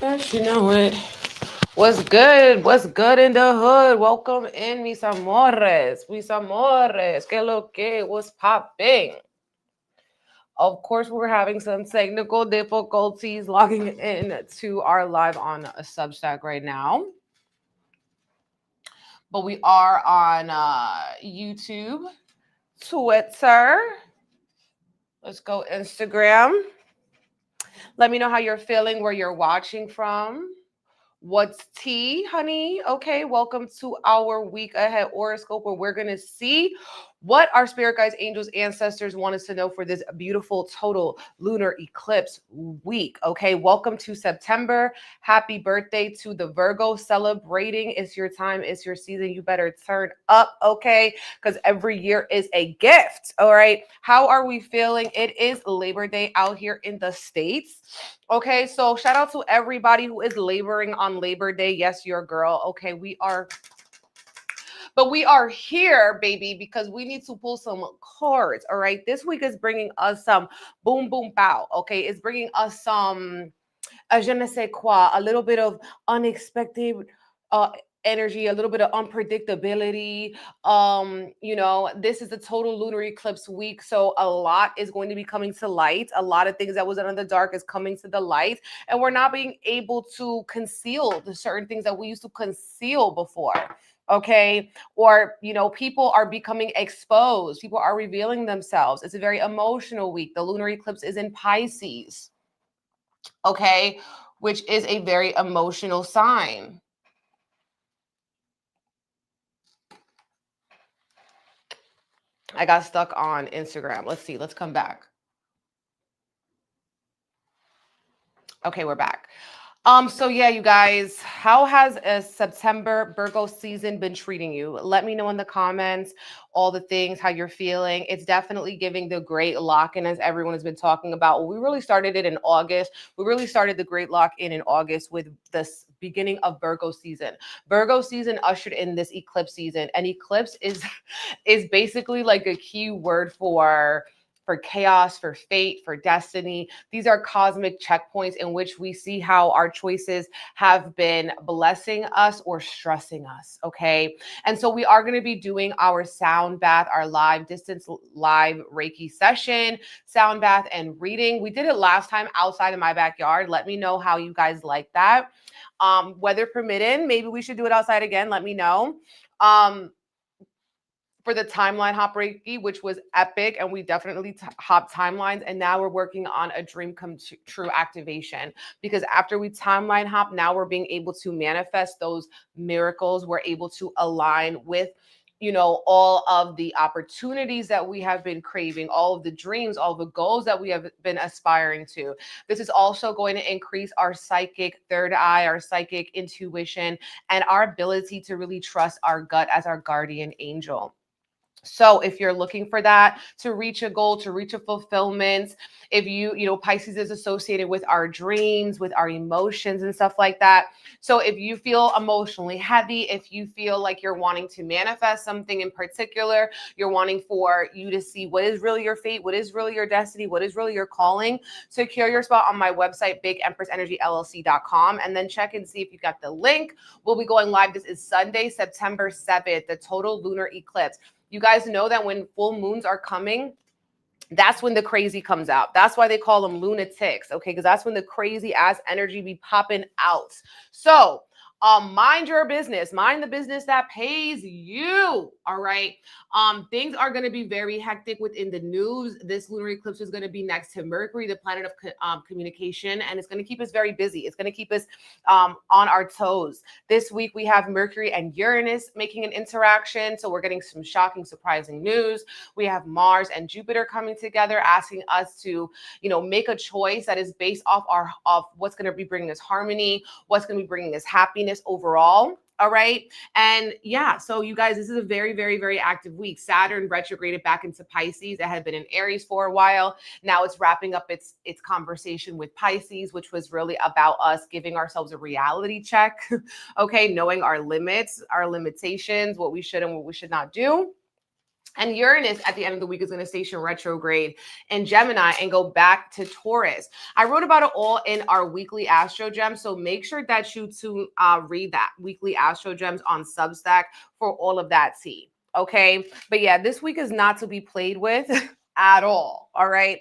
But you know it. What's good? What's good in the hood? Welcome in, mis amores. Mis amores. Que lo que? What's popping? Of course, we're having some technical difficulties logging in to our live on a Substack right now. But we are on YouTube, Twitter. Let's go Instagram. Let me know how you're feeling, where you're watching from. What's tea, honey? Okay, welcome to our week ahead horoscope where we're going to see what our spirit guides, angels, ancestors want us to know for this beautiful total lunar eclipse week. Okay, welcome to September. Happy birthday to the Virgo celebrating. It's your time, it's your season. You better turn up, okay? Because every year is a gift. All right, how are we feeling? It is Labor Day out here in the States. Okay, so shout out to everybody who is laboring on Labor Day. Yes, your girl. Okay, we are here, baby, because we need to pull some cards. All right, this week is bringing us some boom, boom, pow. Okay, it's bringing us some je ne sais quoi, a little bit of unexpected energy, a little bit of unpredictability. This is the total lunar eclipse week, so a lot is going to be coming to light. A lot of things that was in the dark is coming to the light, and we're not being able to conceal the certain things that we used to conceal before. Okay, or people are becoming exposed, people are revealing themselves. It's a very emotional week. The lunar eclipse is in Pisces, okay, which is a very emotional sign. I got stuck on Instagram. Let's see. Let's come back. Okay, we're back. So yeah, you guys, how has a September Virgo season been treating you? Let me know in the comments all the things, how you're feeling. It's definitely giving the great lock-in, as everyone has been talking about. We really started it in August. We really started the great lock-in in August with this beginning of Virgo season. Virgo season ushered in this eclipse season, and eclipse is basically like a key word for chaos, for fate, for destiny. These are cosmic checkpoints in which we see how our choices have been blessing us or stressing us. Okay. And so we are going to be doing our sound bath, our live distance live Reiki session, sound bath and reading. We did it last time outside of my backyard. Let me know how you guys like that. Weather permitting, maybe we should do it outside again. Let me know. For the timeline hop Reiki, which was epic, and we definitely hopped timelines. And now we're working on a dream come true activation, because after we timeline hop, now we're being able to manifest those miracles. We're able to align with all of the opportunities that we have been craving, all of the dreams, all the goals that we have been aspiring to. This is also going to increase our psychic third eye, our psychic intuition, and our ability to really trust our gut as our guardian angel. So if you're looking for that, to reach a goal, to reach a fulfillment, if Pisces is associated with our dreams, with our emotions and stuff like that. So if you feel emotionally heavy, if you feel like you're wanting to manifest something in particular, you're wanting for you to see what is really your fate, what is really your destiny, what is really your calling, secure your spot on my website, BigEmpressEnergyLLC.com, and then check and see if you got the link. We'll be going live. This is Sunday, September 7th, the total lunar eclipse. You guys know that when full moons are coming, that's when the crazy comes out. That's why they call them lunatics, okay? Because that's when the crazy ass energy be popping out. So mind your business. Mind the business that pays you. All right. Things are going to be very hectic within the news. This lunar eclipse is going to be next to Mercury, the planet of communication, and it's going to keep us very busy. It's going to keep us on our toes. This week we have Mercury and Uranus making an interaction, so we're getting some shocking, surprising news. We have Mars and Jupiter coming together, asking us to, make a choice that is based off what's going to be bringing us harmony, what's going to be bringing us happiness overall. All right. And yeah, so you guys, this is a very, very, very active week. Saturn retrograded back into Pisces. It had been in Aries for a while. Now it's wrapping up its conversation with Pisces, which was really about us giving ourselves a reality check. Okay. Knowing our limits, our limitations, what we should and what we should not do. And Uranus at the end of the week is going to station retrograde in Gemini and go back to Taurus. I wrote about it all in our weekly Astro Gems, so make sure that you read that weekly Astro Gems on Substack for all of that tea. Okay, but yeah, this week is not to be played with at all right.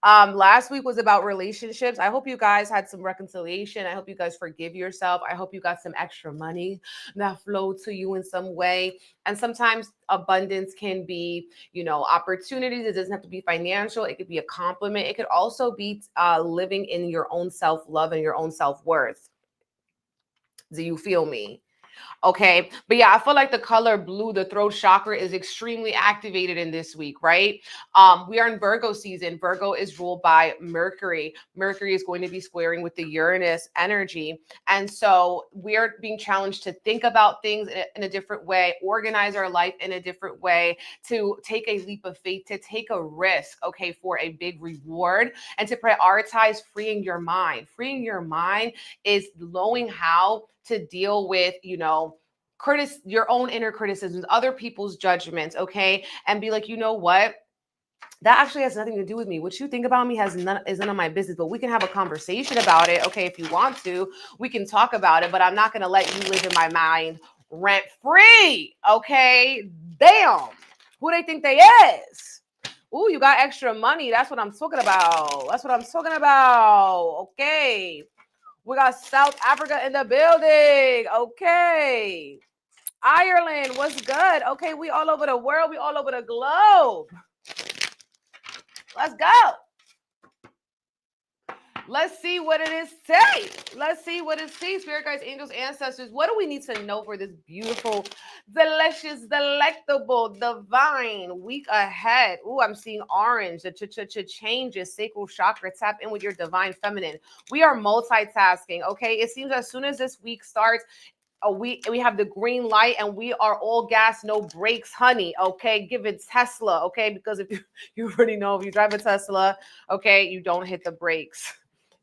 Last week was about relationships. I hope you guys had some reconciliation. I hope you guys forgive yourself. I hope you got some extra money that flowed to you in some way. And sometimes abundance can be, opportunities. It doesn't have to be financial. It could be a compliment. It could also be living in your own self-love and your own self-worth. Do you feel me? Okay. But yeah, I feel like the color blue, the throat chakra, is extremely activated in this week, right? We are in Virgo season. Virgo is ruled by Mercury. Mercury is going to be squaring with the Uranus energy. And so we are being challenged to think about things in a different way, organize our life in a different way, to take a leap of faith, to take a risk, okay, for a big reward, and to prioritize freeing your mind. Freeing your mind is knowing how to deal with, your own inner criticisms, other people's judgments, okay? And be like, you know what? That actually has nothing to do with me. What you think about me is none of my business, but we can have a conversation about it, okay? If you want to, we can talk about it, but I'm not going to let you live in my mind rent free, okay? Damn. Who they think they is? Ooh, you got extra money. That's what I'm talking about. That's what I'm talking about. Okay. We got South Africa in the building. Okay. Ireland, what's good? Okay, we all over the world. We all over the globe. Let's go. Let's see what it is say. Let's see what it says. Spirit guides, angels, ancestors. What do we need to know for this beautiful, delicious, delectable, divine week ahead? Ooh, I'm seeing orange. The changes, sacral chakra. Tap in with your divine feminine. We are multitasking, okay? It seems as soon as this week starts, we have the green light and we are all gas, no brakes, honey. Okay, give it Tesla. Okay, because if you already know, if you drive a Tesla, okay, you don't hit the brakes.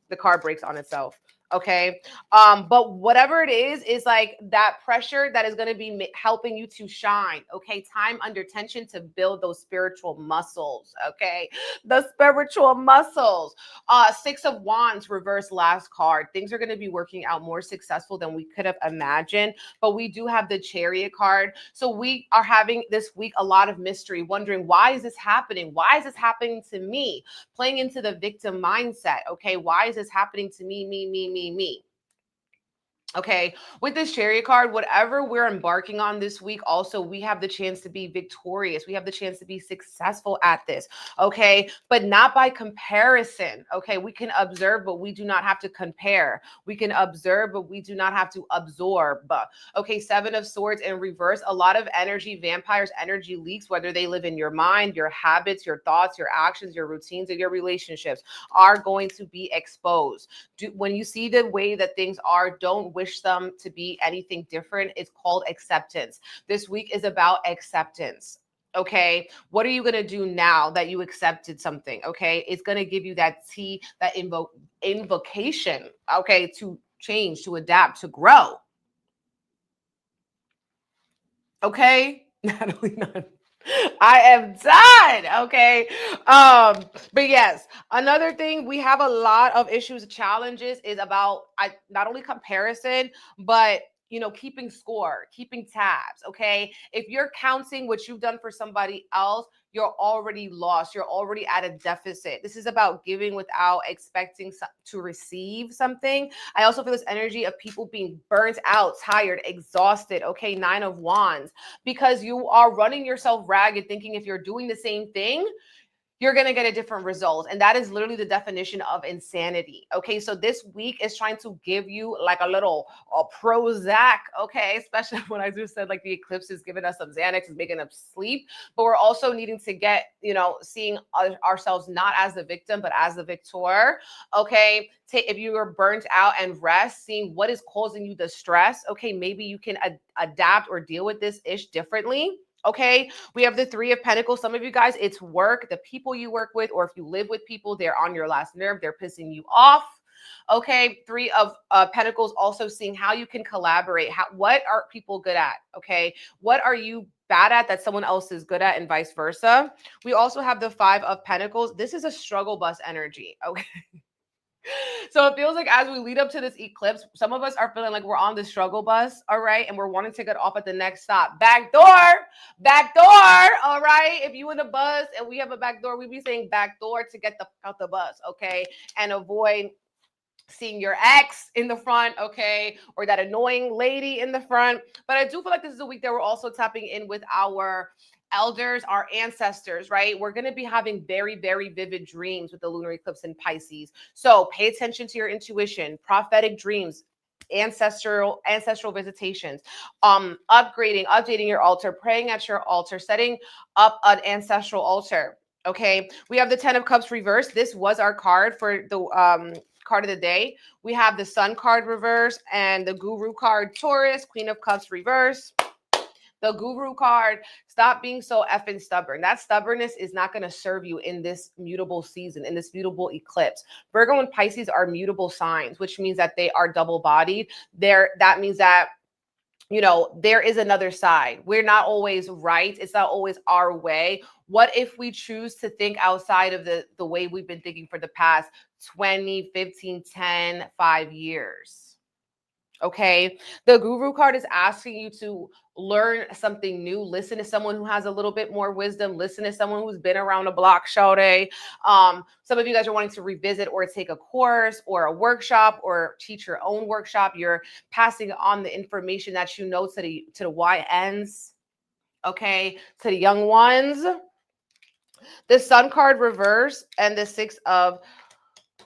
The car breaks on itself. Okay. But whatever it is like that pressure that is going to be helping you to shine. Okay. Time under tension to build those spiritual muscles. Okay. The spiritual muscles. 6 of Wands, reverse last card. Things are going to be working out more successful than we could have imagined, but we do have the Chariot card. So we are having this week a lot of mystery, wondering, why is this happening? Why is this happening to me? Playing into the victim mindset. Okay. Why is this happening to me? Me. Okay, with this Chariot card, whatever we're embarking on this week, also, we have the chance to be victorious. We have the chance to be successful at this, okay? But not by comparison, okay? We can observe, but we do not have to compare. We can observe, but we do not have to absorb. Okay, 7 of Swords in reverse, a lot of energy, vampires, energy leaks, whether they live in your mind, your habits, your thoughts, your actions, your routines, and your relationships are going to be exposed. When you see the way that things are, don't wish them to be anything different. It's called acceptance. This week is about acceptance. Okay. What are you going to do now that you accepted something? Okay. It's going to give you that invocation. Okay. To change, to adapt, to grow. Okay. Natalie, none. I am done. Okay. But yes, another thing, we have a lot of issues, challenges is about not only comparison, but keeping score, keeping tabs. Okay. If you're counting what you've done for somebody else, you're already lost. You're already at a deficit. This is about giving without expecting to receive something. I also feel this energy of people being burnt out, tired, exhausted. Okay. 9 of Wands, because you are running yourself ragged, thinking if you're doing the same thing, you're going to get a different result. And that is literally the definition of insanity. Okay. So this week is trying to give you like a little Prozac. Okay. Especially when I just said like the eclipse is giving us some Xanax, is making us sleep, but we're also needing to get, seeing ourselves not as the victim, but as the victor. Okay. If you are burnt out and rest, seeing what is causing you the stress. Okay. Maybe you can adapt or deal with this ish differently. Okay, we have the 3 of Pentacles. Some of you guys, it's work, the people you work with, or if you live with people, they're on your last nerve, they're pissing you off. Okay, 3 of Pentacles, also seeing how you can collaborate. What are people good at? Okay, what are you bad at that someone else is good at, and vice versa. We also have the 5 of Pentacles. This is a struggle bus energy, okay? So it feels like as we lead up to this eclipse, some of us are feeling like we're on the struggle bus, all right? And we're wanting to get off at the next stop. Back door, all right? If you in a bus and we have a back door, we be saying back door to get out the bus, okay? And avoid seeing your ex in the front, okay? Or that annoying lady in the front. But I do feel like this is a week that we're also tapping in with our elders, our ancestors, right? We're going to be having very, very vivid dreams with the lunar eclipse in Pisces. So pay attention to your intuition, prophetic dreams, ancestral visitations, updating your altar, praying at your altar, setting up an ancestral altar. Okay, we have the 10 of Cups reversed. This was our card for the card of the day. We have the Sun card reverse and the Guru card Taurus, Queen of Cups reverse. The Guru card, stop being so effing stubborn. That stubbornness is not going to serve you in this mutable season, in this mutable eclipse. Virgo and Pisces are mutable signs, which means that they are double-bodied. That means that, you know, there is another side. We're not always right. It's not always our way. What if we choose to think outside of the way we've been thinking for the past 20, 15, 10, 5 years? Okay, the Guru card is asking you to learn something new. Listen to someone who has a little bit more wisdom. Listen to someone who's been around the block, Shawty. Some of you guys are wanting to revisit or take a course or a workshop or teach your own workshop. You're passing on the information that you know to the YNs, okay, to the young ones. The Sun card reverse and the 6 of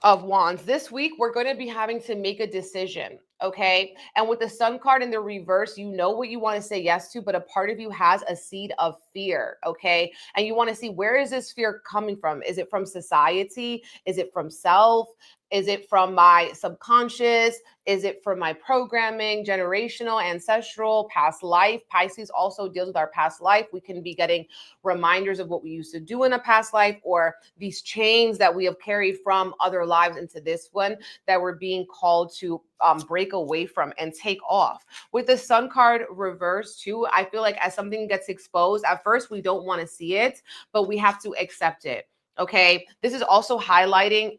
Wands. This week, we're going to be having to make a decision. Okay. And with the Sun card in the reverse, you know what you want to say yes to, but a part of you has a seed of fear. Okay. And you want to see, where is this fear coming from? Is it from society? Is it from self? Is it from my subconscious? Is it from my programming, generational, ancestral, past life? Pisces also deals with our past life. We can be getting reminders of what we used to do in a past life, or these chains that we have carried from other lives into this one that we're being called to break away from and take off. With the Sun card reversed too, I feel like as something gets exposed, at first we don't want to see it, but we have to accept it. Okay. This is also highlighting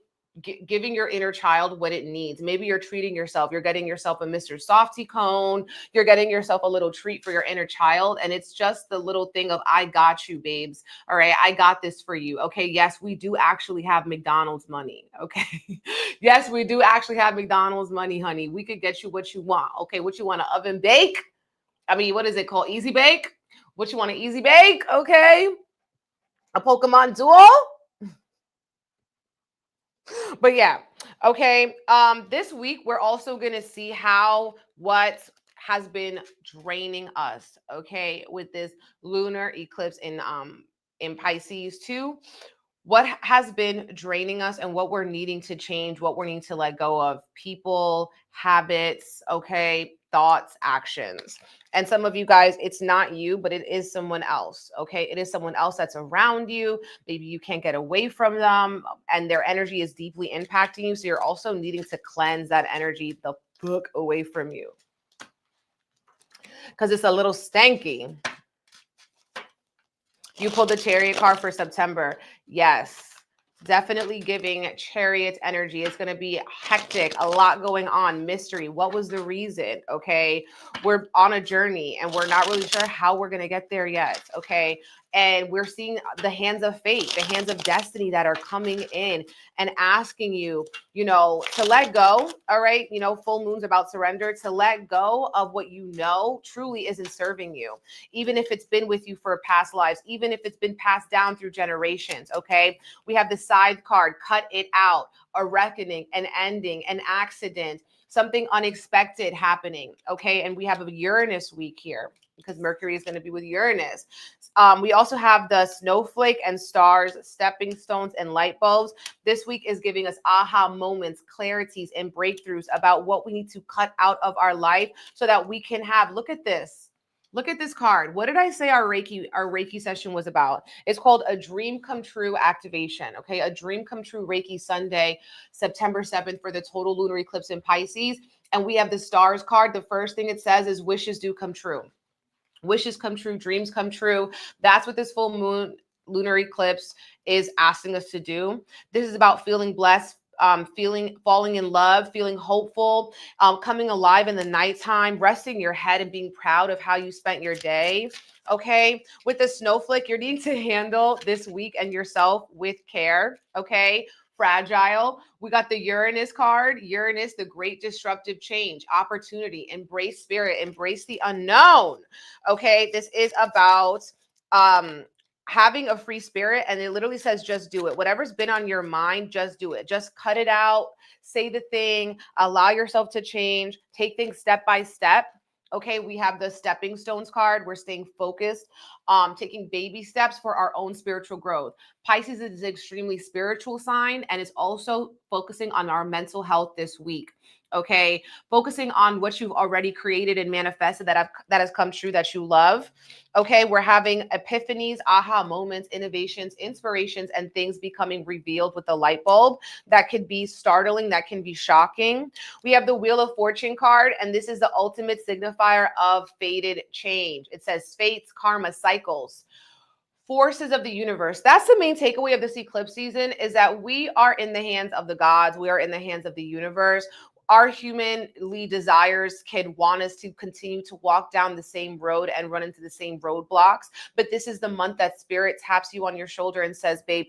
giving your inner child what it needs. Maybe you're treating yourself. You're getting yourself a Mr. Softy cone. You're getting yourself a little treat for your inner child. And it's just the little thing of, I got you, babes. All right. I got this for you. Okay. Yes, we do actually have McDonald's money. Okay. Yes, we do actually have McDonald's money, honey. We could get you what you want. Okay. What you want, an oven bake? I mean, what is it called? Easy bake? What you want, an easy bake? Okay. A Pokemon duel? But yeah, okay. This week we're also gonna see what has been draining us, okay, with this lunar eclipse in Pisces too. What has been draining us and what we're needing to change, what we're needing to let go of: people, habits, okay, thoughts, actions. And some of you guys, it's not you, but it is someone else, okay? It is someone else that's around you. Maybe you can't get away from them and their energy is deeply impacting you. So you're also needing to cleanse that energy the fuck away from you, because it's a little stanky. You pulled the Chariot card for September. Yes. Definitely giving Chariot energy. It's going to be hectic, a lot going on, mystery. What was the reason? Okay. We're on a journey and we're not really sure how we're going to get there yet. Okay. And we're seeing the hands of fate, the hands of destiny that are coming in and asking you, you know, to let go. All right. You know, full moon's about surrender, to let go of what you know truly isn't serving you, even if it's been with you for past lives, even if it's been passed down through generations. Okay. We have the Side card, cut it out, a reckoning, an ending, an accident, something unexpected happening. Okay. And we have a Uranus week here because Mercury is going to be with Uranus. We also have the Snowflake and Stars, Stepping Stones and Light Bulbs. This week is giving us aha moments, clarities, and breakthroughs about what we need to cut out of our life so that we can have, look at this. Look at this card. What did I say our Reiki session was about? It's called a Dream Come True Activation. Okay. A Dream Come True Reiki Sunday, September 7th for the total lunar eclipse in Pisces. And we have the Stars card. The first thing it says is wishes do come true. wishes come true, dreams come true. That's what this full moon lunar eclipse is asking us to do. This is about feeling blessed, falling in love, feeling hopeful, coming alive in the nighttime, resting your head and being proud of how you spent your day. Okay. With the snowflake, you're needing to handle this week and yourself with care. Okay. Fragile. We got the Uranus card. Uranus, the great disruptive change, opportunity, embrace spirit, embrace the unknown. Okay. This is about having a free spirit, and it literally says just do it. Whatever's been on your mind, just do it. Just cut it out, say the thing, allow yourself to change, take things step by step. Okay, we have the stepping stones card. We're staying focused, taking baby steps for our own spiritual growth. Pisces is an extremely spiritual sign, and it's also focusing on our mental health this week. Okay, focusing on what you've already created and manifested that has come true, that you love. Okay, we're having epiphanies, aha moments, innovations, inspirations, and things becoming revealed with the light bulb. That could be startling, that can be shocking. We have the Wheel of Fortune card, and this is the ultimate signifier of fated change. It says fates, karma, cycles, forces of the universe. That's the main takeaway of this eclipse season, is that we are in the hands of the gods. We are in the hands of the universe. Our humanly desires can want us to continue to walk down the same road and run into the same roadblocks. But this is the month that Spirit taps you on your shoulder and says, babe,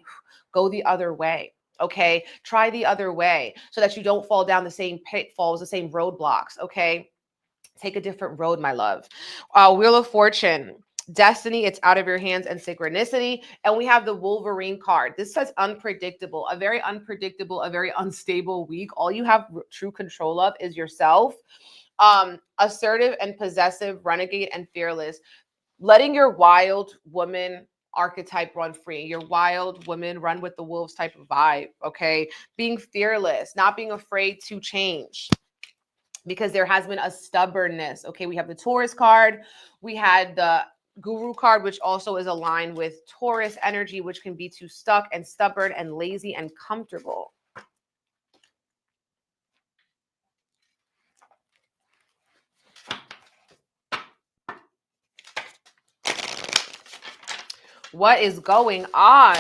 go the other way. Okay, try the other way so that you don't fall down the same pitfalls, the same roadblocks. Okay, take a different road, my love. Wheel of Fortune. Destiny, it's out of your hands, and synchronicity. And we have the Wolverine card. This says unpredictable, a very unpredictable, a very unstable week. All you have true control of is yourself. Assertive and possessive, renegade and fearless. Letting your wild woman archetype run free. Your wild woman, run with the wolves type of vibe. Okay. Being fearless, not being afraid to change, because there has been a stubbornness. Okay. We have the Taurus card. We had the Guru card, which also is aligned with Taurus energy, which can be too stuck and stubborn and lazy and comfortable. What is going on?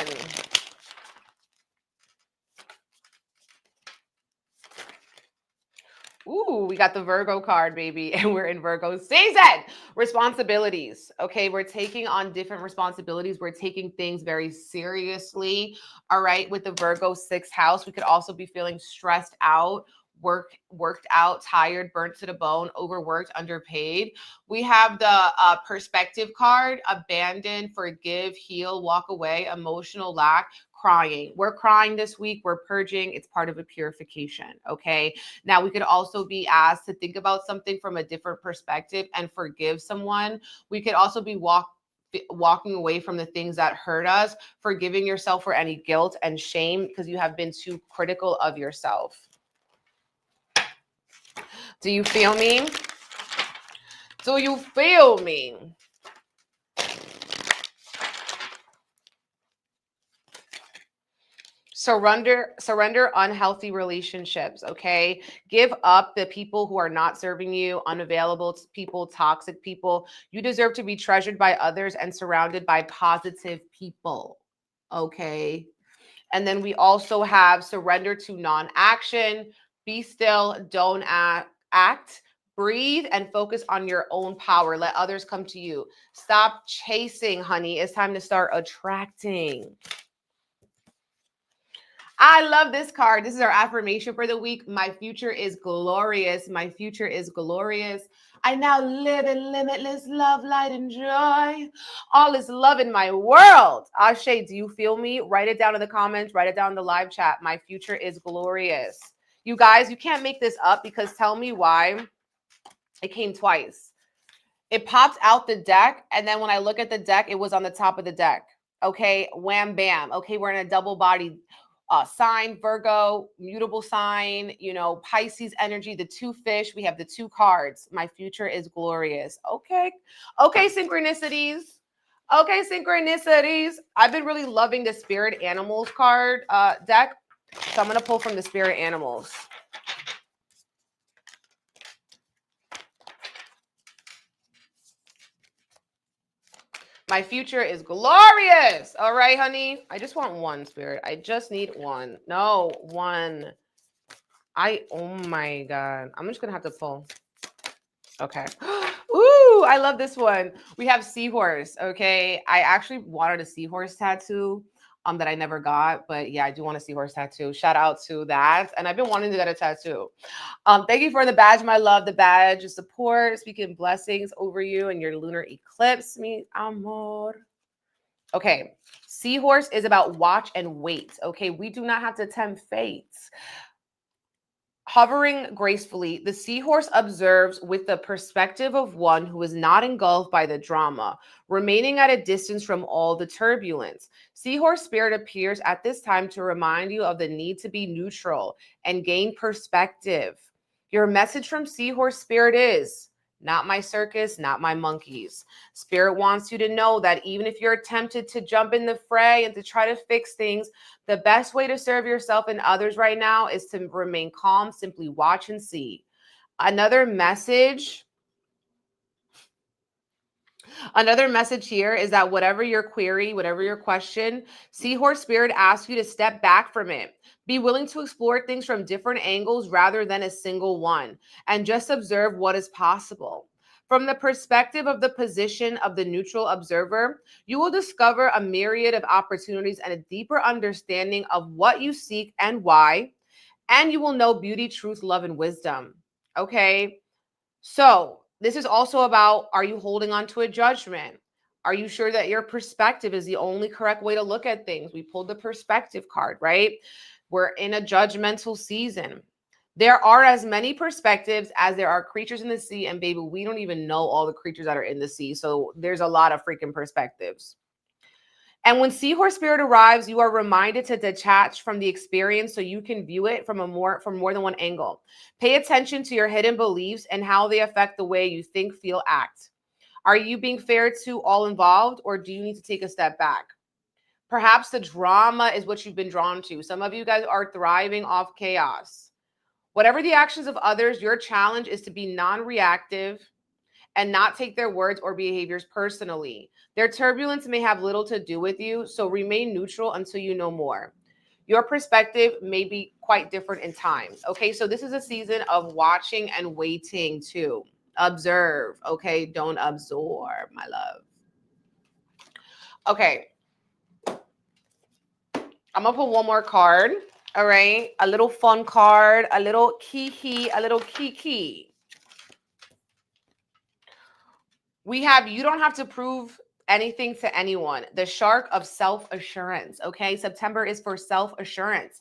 Ooh, we got the Virgo card, baby, and we're in Virgo season. Responsibilities. Okay, we're taking on different responsibilities. We're taking things very seriously. All right, with the Virgo 6th house, we could also be feeling stressed out, worked out, tired, burnt to the bone, overworked, underpaid. We have the perspective card: abandon, forgive, heal, walk away, emotional lack, crying. We're crying this week. We're purging. It's part of a purification. Okay. Now we could also be asked to think about something from a different perspective and forgive someone. We could also be walking away from the things that hurt us, forgiving yourself for any guilt and shame because you have been too critical of yourself. Do you feel me? Do you feel me? Surrender unhealthy relationships. Okay. Give up the people who are not serving you, unavailable people, toxic people. You deserve to be treasured by others and surrounded by positive people. Okay. And then we also have surrender to non-action. Be still, don't act. Breathe and focus on your own power. Let others come to you. Stop chasing, honey. It's time to start attracting. I love this card. This is our affirmation for the week. My future is glorious. My future is glorious. I now live in limitless love, light, and joy. All is love in my world. Ashe, do you feel me? Write it down in the comments. Write it down in the live chat. My future is glorious. You guys, you can't make this up, because tell me why it came twice. It popped out the deck, and then when I look at the deck, it was on the top of the deck. Okay, wham, bam. Okay, we're in a double body sign, Virgo, mutable sign, Pisces energy, the 2 fish. We have the 2 cards. My future is glorious. Okay. Okay, synchronicities. Okay, synchronicities. I've been really loving the spirit animals card deck. So I'm going to pull from the spirit animals. My future is glorious. All right, honey. I just want one, Spirit. I just need one. No, one. Oh my God. I'm just going to have to pull. Okay. Ooh, I love this one. We have seahorse. Okay. I actually wanted a seahorse tattoo that I never got, but yeah, I do want a seahorse tattoo. Shout out to that. And I've been wanting to get a tattoo. Thank you for the badge, my love. The badge of support, speaking blessings over you and your lunar eclipse, mi amor. Okay. Seahorse is about watch and wait. Okay. We do not have to tempt fate. Hovering gracefully, the seahorse observes with the perspective of one who is not engulfed by the drama, remaining at a distance from all the turbulence. Seahorse spirit appears at this time to remind you of the need to be neutral and gain perspective. Your message from seahorse spirit is, not my circus, not my monkeys. Spirit wants you to know that even if you're tempted to jump in the fray and to try to fix things, the best way to serve yourself and others right now is to remain calm, simply watch and see. Another message here is that whatever your query, whatever your question, Seahorse Spirit asks you to step back from it. Be willing to explore things from different angles rather than a single one, and just observe what is possible. From the perspective of the position of the neutral observer, you will discover a myriad of opportunities and a deeper understanding of what you seek and why, and you will know beauty, truth, love, and wisdom. Okay? So this is also about, are you holding on to a judgment? Are you sure that your perspective is the only correct way to look at things? We pulled the perspective card, right? We're in a judgmental season. There are as many perspectives as there are creatures in the sea. And baby, we don't even know all the creatures that are in the sea. So there's a lot of freaking perspectives. And when Seahorse Spirit arrives, you are reminded to detach from the experience so you can view it from more than one angle. Pay attention to your hidden beliefs and how they affect the way you think, feel, act. Are you being fair to all involved, or do you need to take a step back? Perhaps the drama is what you've been drawn to. Some of you guys are thriving off chaos. Whatever the actions of others, your challenge is to be non-reactive and not take their words or behaviors personally. Their turbulence may have little to do with you, so remain neutral until you know more. Your perspective may be quite different in times. Okay, so this is a season of watching and waiting too. Observe, okay? Don't absorb, my love. Okay. I'm gonna put one more card. All right, a little fun card, a little kiki, a little kiki. We have, you don't have to prove anything to anyone. The shark of self-assurance, okay? September is for self-assurance.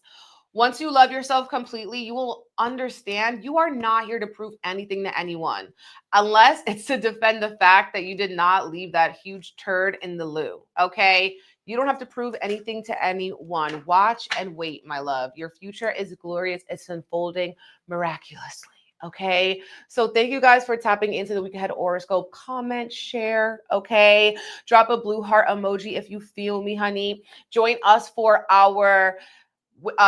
Once you love yourself completely, you will understand you are not here to prove anything to anyone, unless it's to defend the fact that you did not leave that huge turd in the loo, okay? You don't have to prove anything to anyone. Watch and wait, my love. Your future is glorious. It's unfolding miraculously. Okay, so thank you guys for tapping into the week ahead horoscope. Comment, share, okay? Drop a blue heart emoji if you feel me, honey. Join us for our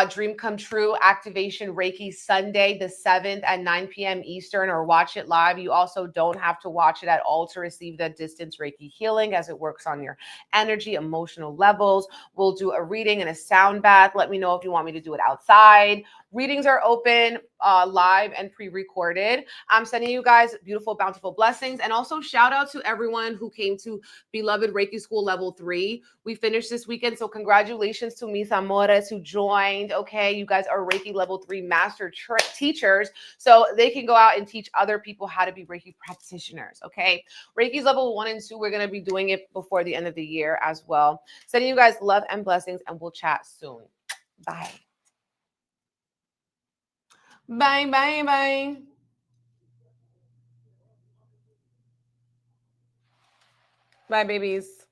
Dream Come True Activation Reiki Sunday, the 7th at 9 p.m. Eastern, or watch it live. You also don't have to watch it at all to receive that distance Reiki healing, as it works on your energy, emotional levels. We'll do a reading and a sound bath. Let me know if you want me to do it outside. Readings are open, live and pre-recorded. I'm sending you guys beautiful, bountiful blessings. And also shout out to everyone who came to Beloved Reiki School Level 3. We finished this weekend, so congratulations to mis amores who joined. Okay, you guys are Reiki Level 3 master teachers, so they can go out and teach other people how to be Reiki practitioners. Okay, Reiki's Level 1 and 2, we're going to be doing it before the end of the year as well. Sending you guys love and blessings, and we'll chat soon. Bye. Bye, bye, bye. Bye, babies.